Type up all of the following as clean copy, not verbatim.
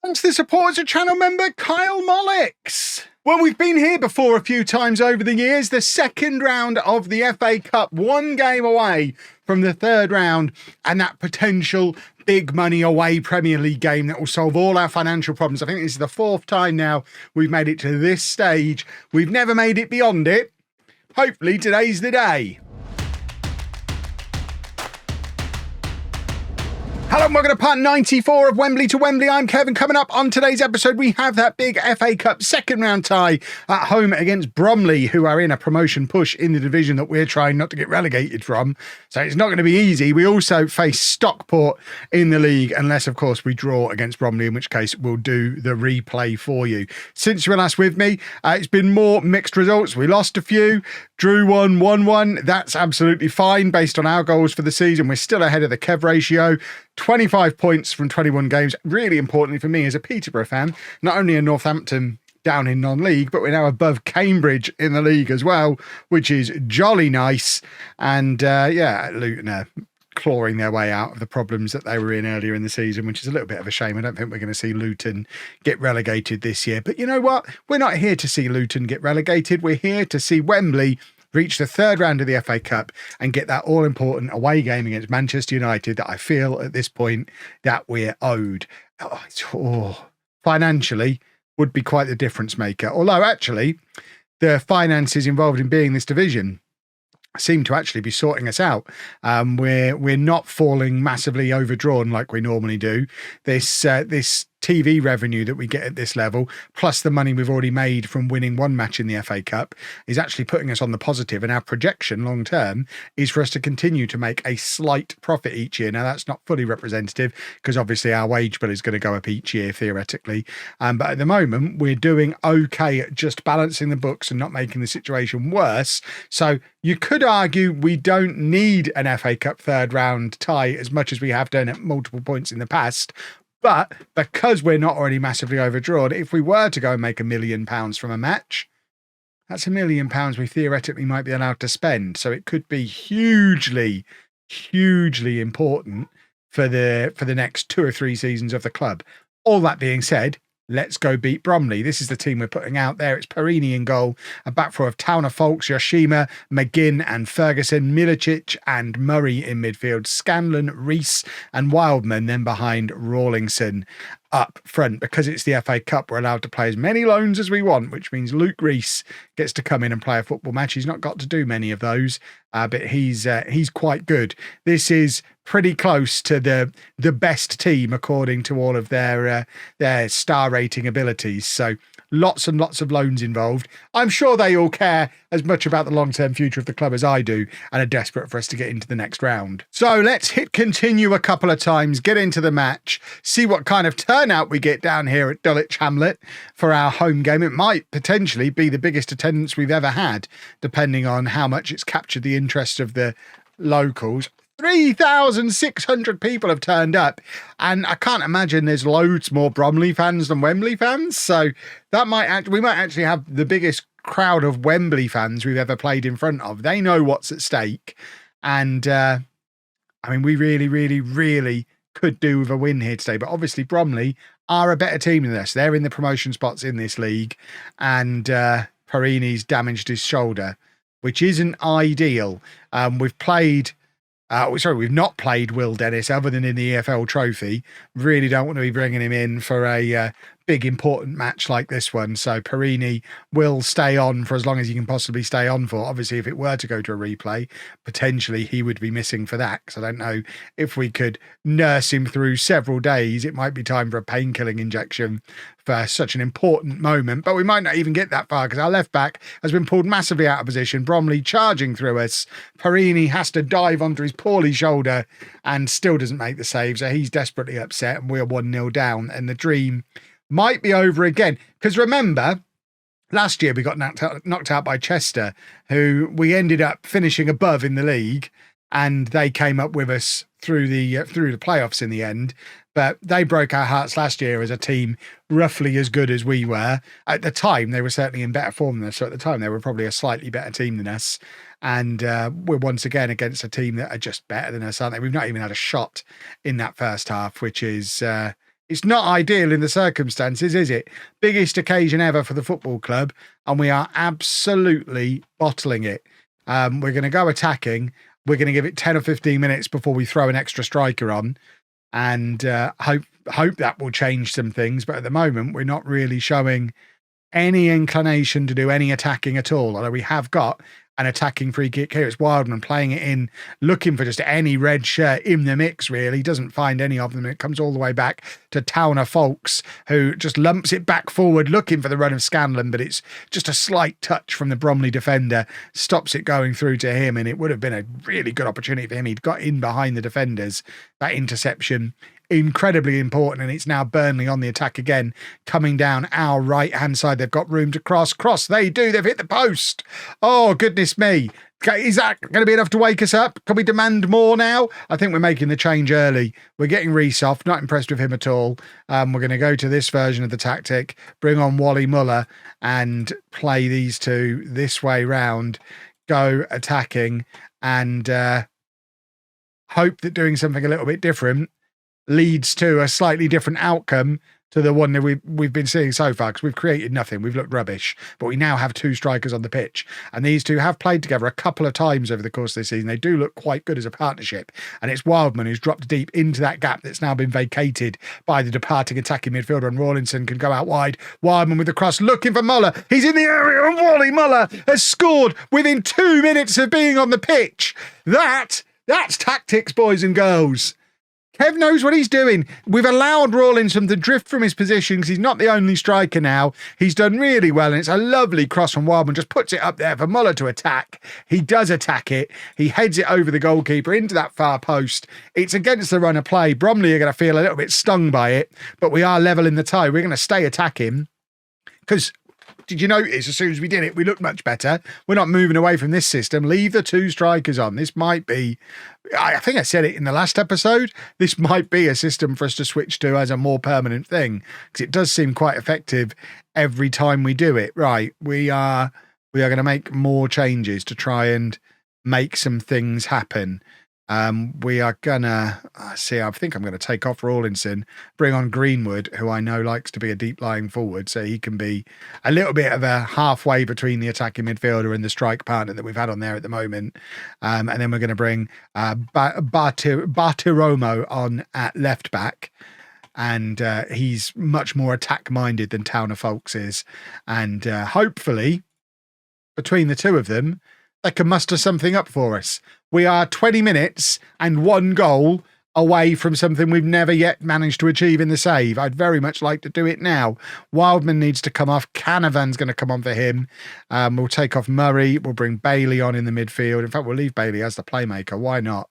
Thanks to the support as a channel member, Kyle Mollix. Well, we've been here before a few times over the years. The second round of the FA Cup, one game away from the third round, and that potential big money away Premier League game that will solve all our financial problems. I think this is the fourth time now we've made it to this stage. We've never made it beyond it. Hopefully today's the day. Hello and welcome to part 94 of Wembley to Wembley. I'm Kevin. Coming up on today's episode, we have that big FA Cup second round tie at home against Bromley, who are in a promotion push in the division that we're trying not to get relegated from. So it's not going to be easy. We also face Stockport in the league, unless, of course, we draw against Bromley, in which case we'll do the replay for you. Since you were last with me, it's been more mixed results. We lost a few, drew one, won one. That's absolutely fine based on our goals for the season. We're still ahead of the Kev ratio. 25 points from 21 games. Really importantly for me as a Peterborough fan, not only in Northampton down in non-league, but we're now above Cambridge in the league as well, which is jolly nice. And Luton are clawing their way out of the problems that they were in earlier in the season, which is a little bit of a shame. I don't think we're going to see Luton get relegated this year. But you know what? We're not here to see Luton get relegated. We're here to see Wembley reach the third round of the FA Cup and get that all-important away game against Manchester United that I feel at this point that we're owed. Financially would be quite the difference maker. Although actually the finances involved in being this division seem to actually be sorting us out. We're not falling massively overdrawn like we normally do. This TV revenue that we get at this level, plus the money we've already made from winning one match in the FA Cup, is actually putting us on the positive. And our projection long term is for us to continue to make a slight profit each year. Now, that's not fully representative because obviously our wage bill is going to go up each year theoretically. But at the moment, we're doing okay at just balancing the books and not making the situation worse. So you could argue we don't need an FA Cup third round tie as much as we have done at multiple points in the past. But because we're not already massively overdrawn, if we were to go and make £1 million from a match, that's £1 million we theoretically might be allowed to spend. So it could be hugely, hugely important for the next 2 or 3 seasons of the club. All that being said, let's go beat Bromley. This is the team we're putting out there. It's Perini in goal, a back four of Towner, Folks, Yoshima, McGinn and Ferguson, Milicic and Murray in midfield, Scanlon, Rees and Wildman then behind Rawlingson up front. Because it's the FA Cup, we're allowed to play as many loans as we want, which means Luke Rees gets to come in and play a football match. He's not got to do many of those, but he's quite good. This is pretty close to the best team according to all of their star rating abilities. So lots and lots of loans involved. I'm sure they all care as much about the long-term future of the club as I do and are desperate for us to get into the next round. So let's hit continue a couple of times, get into the match, see what kind of turnout we get down here at Dulwich Hamlet for our home game. It might potentially be the biggest attendance we've ever had, depending on how much it's captured the interest of the locals. 3,600 people have turned up, and I can't imagine there's loads more Bromley fans than Wembley fans. So we might actually have the biggest crowd of Wembley fans we've ever played in front of. They know what's at stake, and we really, really, really could do with a win here today. But obviously Bromley are a better team than us. They're in the promotion spots in this league, and Perini's damaged his shoulder, which isn't ideal. We've not played Will Dennis other than in the EFL Trophy. Really don't want to be bringing him in for a big important match like this one. So Perini will stay on for as long as he can possibly stay on for. Obviously, if it were to go to a replay, potentially he would be missing for that. Because I don't know if we could nurse him through several days. It might be time for a painkilling injection for such an important moment. But we might not even get that far because our left back has been pulled massively out of position. Bromley charging through us. Perini has to dive onto his poorly shoulder and still doesn't make the save. So he's desperately upset and we're 1-0 down. And the dream might be over again. Because remember, last year we got knocked out by Chester, who we ended up finishing above in the league, and they came up with us through the playoffs in the end. But they broke our hearts last year as a team roughly as good as we were. At the time, they were certainly in better form than us. So at the time, they were probably a slightly better team than us. And we're once again against a team that are just better than us, aren't they? We've not even had a shot in that first half, which is It's not ideal in the circumstances, is it? Biggest occasion ever for the football club, and we are absolutely bottling it. We're going to go attacking. We're going to give it 10 or 15 minutes before we throw an extra striker on, and hope that will change some things. But at the moment, we're not really showing any inclination to do any attacking at all, although we have got an attacking free kick here. It's Wildman playing it in, looking for just any red shirt in the mix, really. Doesn't find any of them. It comes all the way back to Towner Folks, who just lumps it back forward, looking for the run of Scanlon, but it's just a slight touch from the Bromley defender, stops it going through to him, and it would have been a really good opportunity for him. He'd got in behind the defenders. That interception, incredibly important, and it's now Burnley on the attack again, coming down our right-hand side. They've got room to cross. They do. They've hit the post. Oh, goodness me. Is that going to be enough to wake us up? Can we demand more now? I think we're making the change early. We're getting Rees off. Not impressed with him at all. We're going to go to this version of the tactic, bring on Wally Muller and play these two this way round, go attacking, and hope that doing something a little bit different leads to a slightly different outcome to the one that we've been seeing so far, because we've created nothing. We've looked rubbish, but we now have two strikers on the pitch, and these two have played together a couple of times over the course of this season. They do look quite good as a partnership, and it's Wildman who's dropped deep into that gap that's now been vacated by the departing attacking midfielder, and Rawlinson can go out wide. Wildman with the cross, looking for Muller. He's in the area, and Wally Muller has scored within 2 minutes of being on the pitch. That's tactics, boys and girls. Kev knows what he's doing. We've allowed Rawlinson to drift from his position because he's not the only striker now. He's done really well, and it's a lovely cross from Wildman. Just puts it up there for Muller to attack. He does attack it. He heads it over the goalkeeper into that far post. It's against the run of play. Bromley are going to feel a little bit stung by it, but we are level in the tie. We're going to stay attacking because... Did you notice as soon as we did it, we looked much better? We're not moving away from this system. Leave the two strikers on. This might be, I think I said it in the last episode, this might be a system for us to switch to as a more permanent thing, because it does seem quite effective every time we do it. Right, we are going to make more changes to try and make some things happen. We are gonna I think I'm going to take off Rawlinson, bring on Greenwood, who I know likes to be a deep lying forward, so he can be a little bit of a halfway between the attacking midfielder and the strike partner that we've had on there at the moment. And then we're going to bring Bartiromo on at left back, and he's much more attack minded than Towner Folks is, and hopefully between the two of them they can muster something up for us. We are 20 minutes and 1 goal away from something we've never yet managed to achieve in the save. I'd very much like to do it now. Wildman needs to come off. Canavan's going to come on for him. We'll take off Murray. We'll bring Bailey on in the midfield. In fact, we'll leave Bailey as the playmaker. Why not?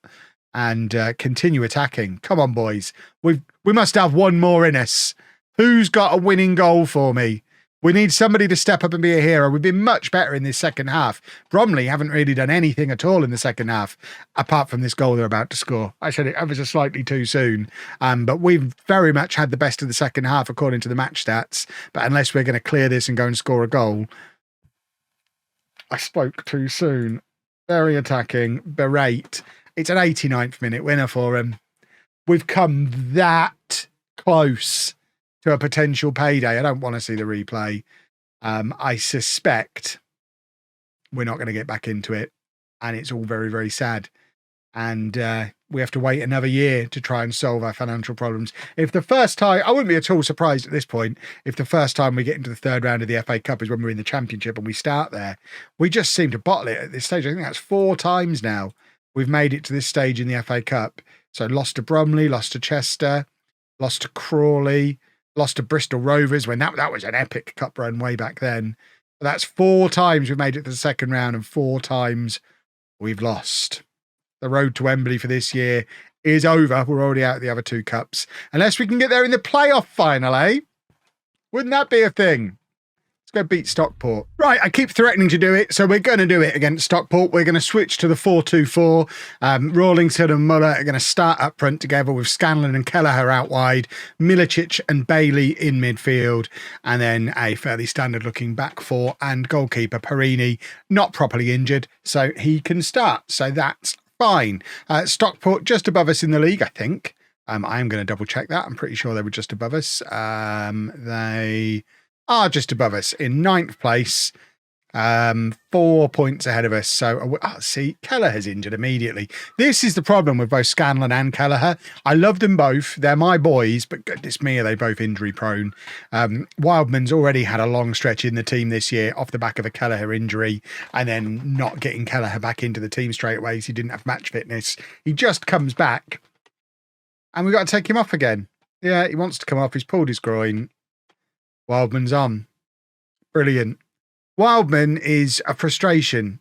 And continue attacking. Come on, boys. We must have one more in us. Who's got a winning goal for me? We need somebody to step up and be a hero. We've been much better in this second half. Bromley haven't really done anything at all in the second half, apart from this goal they're about to score. I said it ever so slightly too soon, but we've very much had the best of the second half according to the match stats. But unless we're going to clear this and go and score a goal, I spoke too soon. Very attacking, berate. It's an 89th minute winner for him. We've come that close to a potential payday. I don't want to see the replay. I suspect we're not going to get back into it, and it's all very, very sad. And we have to wait another year to try and solve our financial problems. If the first time, I wouldn't be at all surprised at this point, if the first time we get into the third round of the FA Cup is when we're in the Championship and we start there. We just seem to bottle it at this stage. I think that's 4 times now we've made it to this stage in the FA Cup. So lost to Bromley, lost to Chester, lost to Crawley, lost to Bristol Rovers when that was an epic cup run way back then. But that's 4 times we've made it to the second round and 4 times we've lost. The road to Wembley for this year is over. We're already out of the other 2 cups. Unless we can get there in the playoff final, eh? Wouldn't that be a thing? Go beat Stockport. Right, I keep threatening to do it, so we're going to do it against Stockport. We're going to switch to the 4-2-4. Rawlinson and Muller are going to start up front together with Scanlon and Kelleher out wide, Milicic and Bailey in midfield, and then a fairly standard-looking back 4 and goalkeeper Perini, not properly injured, so he can start. So that's fine. Stockport just above us in the league, I think. I am going to double check that. I'm pretty sure they were just above us. They are just above us in 9th place. 4 points ahead of us. So, see, Kelleher's injured immediately. This is the problem with both Scanlon and Kelleher. I love them both. They're my boys, but goodness me, are they both injury prone. Wildman's already had a long stretch in the team this year off the back of a Kelleher injury and then not getting Kelleher back into the team straight away because he didn't have match fitness. He just comes back and we've got to take him off again. Yeah, he wants to come off. He's pulled his groin. Wildman's on. Brilliant. Wildman is a frustration.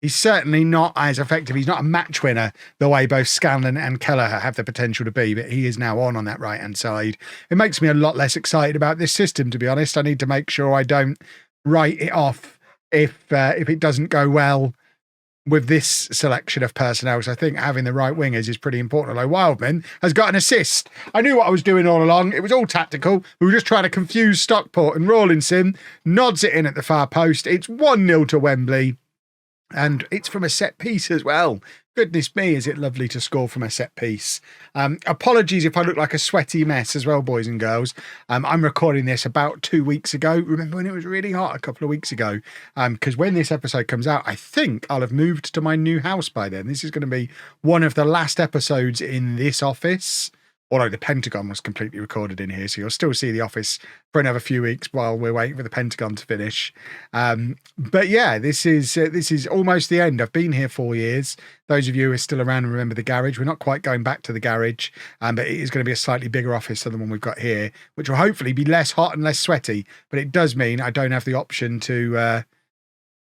He's certainly not as effective. He's not a match winner the way both Scanlon and Kelleher have the potential to be, but he is now on that right-hand side. It makes me a lot less excited about this system, to be honest. I need to make sure I don't write it off if it doesn't go well with this selection of personnel. So I think having the right wingers is pretty important. Although Wildman has got an assist. I knew what I was doing all along. It was all tactical. We were just trying to confuse Stockport, and Rawlinson nods it in at the far post. It's 1-0 to Wembley. And it's from a set piece as well. Goodness me, is it lovely to score from a set piece. Apologies if I look like a sweaty mess as well, boys and girls. I'm recording this about 2 weeks ago. Remember when it was really hot a couple of weeks ago? Because when this episode comes out, I think I'll have moved to my new house by then. This is going to be one of the last episodes in this office. Although the Pentagon was completely recorded in here, so you'll still see the office for another few weeks while we're waiting for the Pentagon to finish. But yeah, this is almost the end. I've been here 4 years. Those of you who are still around and remember the garage, we're not quite going back to the garage, but it is going to be a slightly bigger office than the one we've got here, which will hopefully be less hot and less sweaty. But it does mean I don't have the option to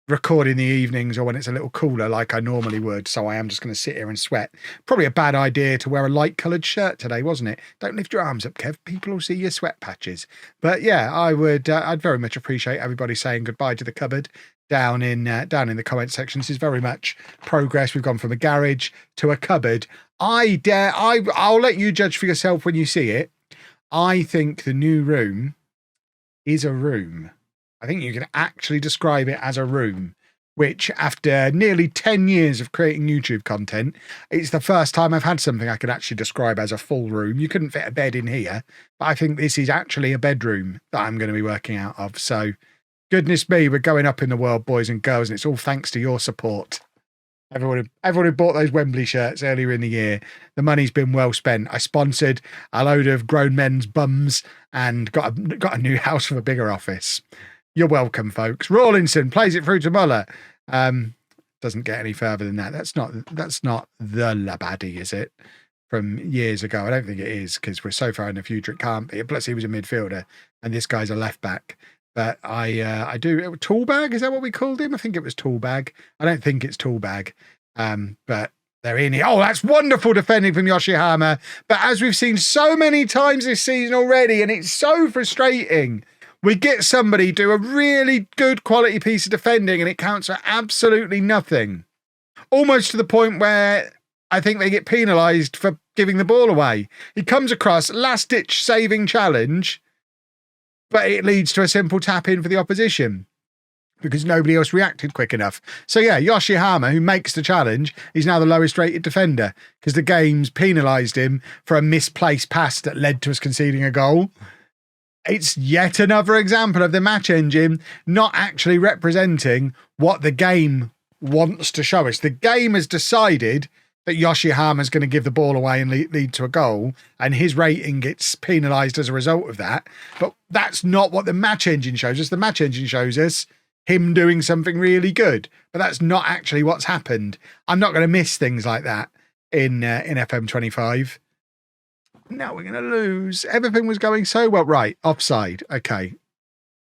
record in the evenings or when it's a little cooler like I normally would, so I am just going to sit here and sweat. Probably a bad idea to wear a light coloured shirt today, wasn't it? Don't lift your arms up, Kev. People will see your sweat patches. But yeah, I'd very much appreciate everybody saying goodbye to the cupboard down in the comment section. This is very much progress. We've gone from a garage to a cupboard. I'll let you judge for yourself when you see it. I think the new room is a room. I think you can actually describe it as a room, which after nearly 10 years of creating YouTube content, it's the first time I've had something I could actually describe as a full room. You couldn't fit a bed in here, but I think this is actually a bedroom that I'm going to be working out of. So goodness me, we're going up in the world, boys and girls, and it's all thanks to your support. Everyone who bought those Wembley shirts earlier in the year, the money's been well spent. I sponsored a load of grown men's bums and got a new house with a bigger office. You're welcome, folks. Rawlinson plays it through to Muller. Doesn't get any further than that. That's not the Labadie, is it? From years ago. I don't think it is, because we're so far in the future it can't be. Plus he was a midfielder and this guy's a left back. But I do Toolbag, is that what we called him? I think it was Toolbag. I don't think it's Toolbag. But they're in here. Oh, that's wonderful defending from Yoshihama. But as we've seen so many times this season already, and it's so frustrating. We get somebody do a really good quality piece of defending and it counts for absolutely nothing. Almost to the point where I think they get penalised for giving the ball away. He comes across, last-ditch saving challenge, but it leads to a simple tap-in for the opposition because nobody else reacted quick enough. So yeah, Yoshihama, who makes the challenge, is now the lowest-rated defender because the game's penalised him for a misplaced pass that led to us conceding a goal. It's yet another example of the match engine not actually representing what the game wants to show us. The game has decided that Yoshihama is going to give the ball away and lead to a goal, and his rating gets penalised as a result of that. But that's not what the match engine shows us. The match engine shows us him doing something really good, but that's not actually what's happened. I'm not going to miss things like that in FM25. Now we're going to lose. Everything was going so well. Right, offside. Okay,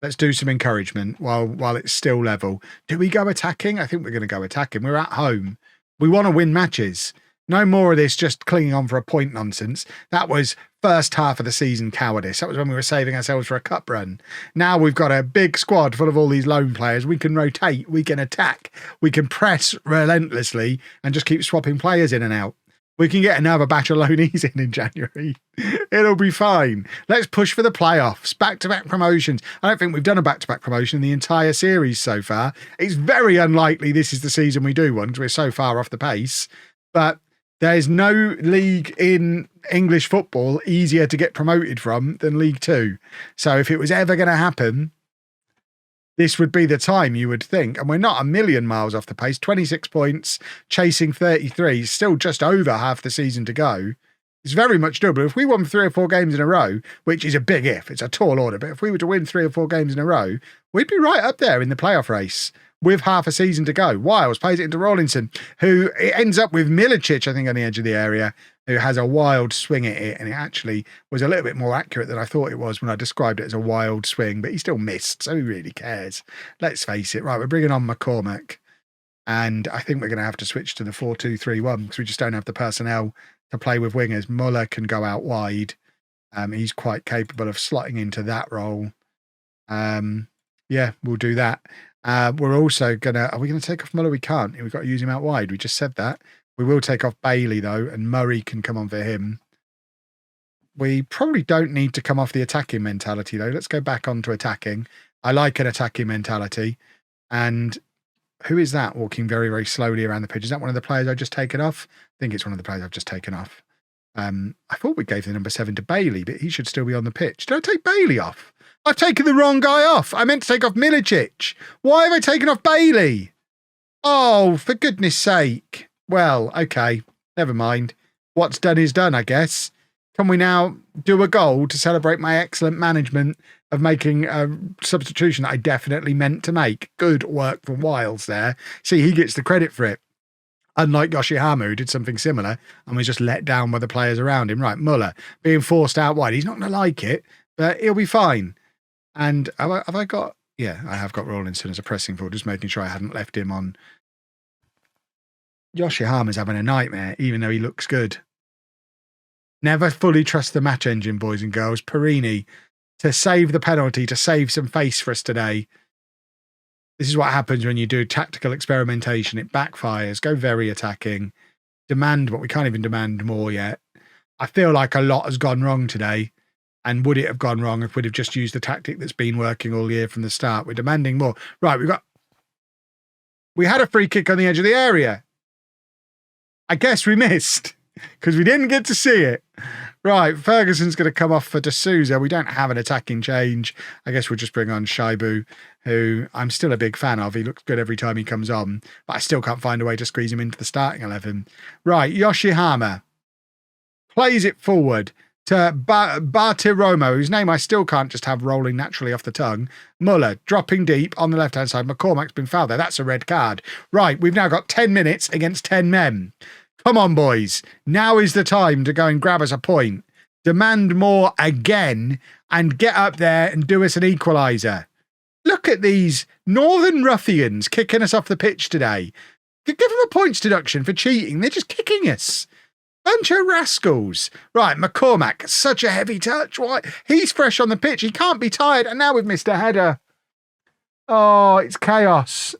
let's do some encouragement while it's still level. Do we go attacking? I think we're going to go attacking. We're at home. We want to win matches. No more of this just clinging on for a point nonsense. That was first half of the season cowardice. That was when we were saving ourselves for a cup run. Now we've got a big squad full of all these lone players. We can rotate. We can attack. We can press relentlessly and just keep swapping players in and out. We can get another batch of loanees in January. It'll be fine. Let's push for the playoffs. Back-to-back promotions. I don't think we've done a back-to-back promotion in the entire series so far. It's very unlikely this is the season we do one because we're so far off the pace. But There's no league in English football easier to get promoted from than League Two. So if it was ever going to happen, this would be the time, you would think. And we're not a million miles off the pace. 26 points, chasing 33, still just over half the season to go. It's very much doable. If we won 3 or 4 games in a row, which is a big if, it's a tall order, but if we were to win 3 or 4 games in a row, we'd be right up there in the playoff race with half a season to go. Wiles plays it into Rawlinson, who it ends up with Milicic, I think, on the edge of the area, who has a wild swing at it, and it actually was a little bit more accurate than I thought it was when I described it as a wild swing, but he still missed, so who really cares? Let's face it. Right, we're bringing on McCormack, and I think we're going to have to switch to the 4-2-3-1 because we just don't have the personnel to play with wingers. Muller can go out wide. He's quite capable of slotting into that role. Yeah, we'll do that. We're also going to... Are we going to take off Muller? We can't. We've got to use him out wide. We just said that. We will take off Bailey, though, and Murray can come on for him. We probably don't need to come off the attacking mentality, though. Let's go back onto attacking. I like an attacking mentality. And who is that walking very, very slowly around the pitch? Is that one of the players I've just taken off? I think it's one of the players I've just taken off. I thought we gave the number 7 to Bailey, but he should still be on the pitch. Did I take Bailey off? I've taken the wrong guy off. I meant to take off Milicic. Why have I taken off Bailey? Oh, for goodness sake. Well, okay, never mind. What's done is done, I guess. Can we now do a goal to celebrate my excellent management of making a substitution that I definitely meant to make? Good work from Wiles there. See, he gets the credit for it. Unlike Yoshihama, who did something similar and was just let down by the players around him. Right, Muller being forced out wide. He's not going to like it, but he'll be fine. And have I got... Yeah, I have got Rawlinson as a pressing forward, just making sure I hadn't left him on. Yoshihama's having a nightmare, even though he looks good. Never fully trust the match engine, boys and girls. Perini to save the penalty, to save some face for us today. This is what happens when you do tactical experimentation. It backfires. Go very attacking. Demand, but we can't even demand more yet. I feel like a lot has gone wrong today. And would it have gone wrong if we'd have just used the tactic that's been working all year from the start? We're demanding more. Right, we had a free kick on the edge of the area. I guess we missed because we didn't get to see it. Right, Ferguson's going to come off for D'Souza. We don't have an attacking change. I guess we'll just bring on Shaibu, who I'm still a big fan of. He looks good every time he comes on, but I still can't find a way to squeeze him into the starting 11. Right, Yoshihama plays it forward to Bartiromo, whose name I still can't just have rolling naturally off the tongue. Muller dropping deep on the left-hand side. McCormack's been fouled there. That's a red card. Right, we've now got 10 minutes against 10 men. Come on, boys. Now is the time to go and grab us a point. Demand more again and get up there and do us an equaliser. Look at these Northern ruffians kicking us off the pitch today. Give them a points deduction for cheating. They're just kicking us. Bunch of rascals. Right, McCormack, such a heavy touch. Why? He's fresh on the pitch. He can't be tired. And now we've missed a header. Oh, it's chaos.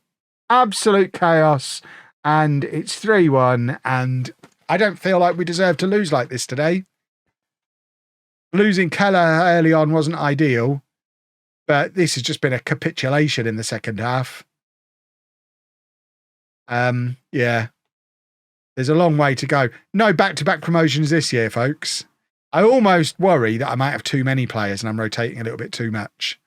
Absolute chaos. And it's 3-1. And I don't feel like we deserve to lose like this today. Losing Keller early on wasn't ideal. But this has just been a capitulation in the second half. Yeah. There's a long way to go. No back-to-back promotions this year, folks. I almost worry that I might have too many players and I'm rotating a little bit too much.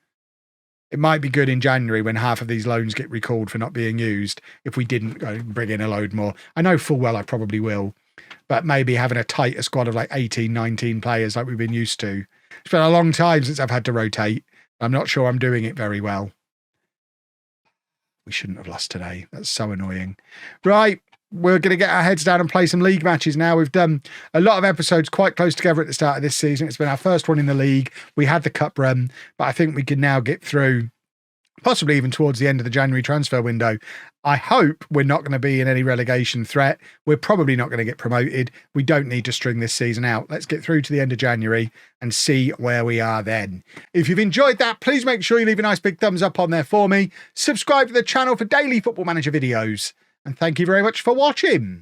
It might be good in January when half of these loans get recalled for not being used if we didn't go and bring in a load more. I know full well I probably will, but maybe having a tighter squad of like 18, 19 players like we've been used to. It's been a long time since I've had to rotate. I'm not sure I'm doing it very well. We shouldn't have lost today. That's so annoying. Right. We're going to get our heads down and play some league matches now. We've done a lot of episodes quite close together at the start of this season. It's been our first one in the league. We had the cup run, but I think we can now get through, possibly even towards the end of the January transfer window. I hope we're not going to be in any relegation threat. We're probably not going to get promoted. We don't need to string this season out. Let's get through to the end of January and see where we are then. If you've enjoyed that, please make sure you leave a nice big thumbs up on there for me. Subscribe to the channel for daily Football Manager videos. And thank you very much for watching.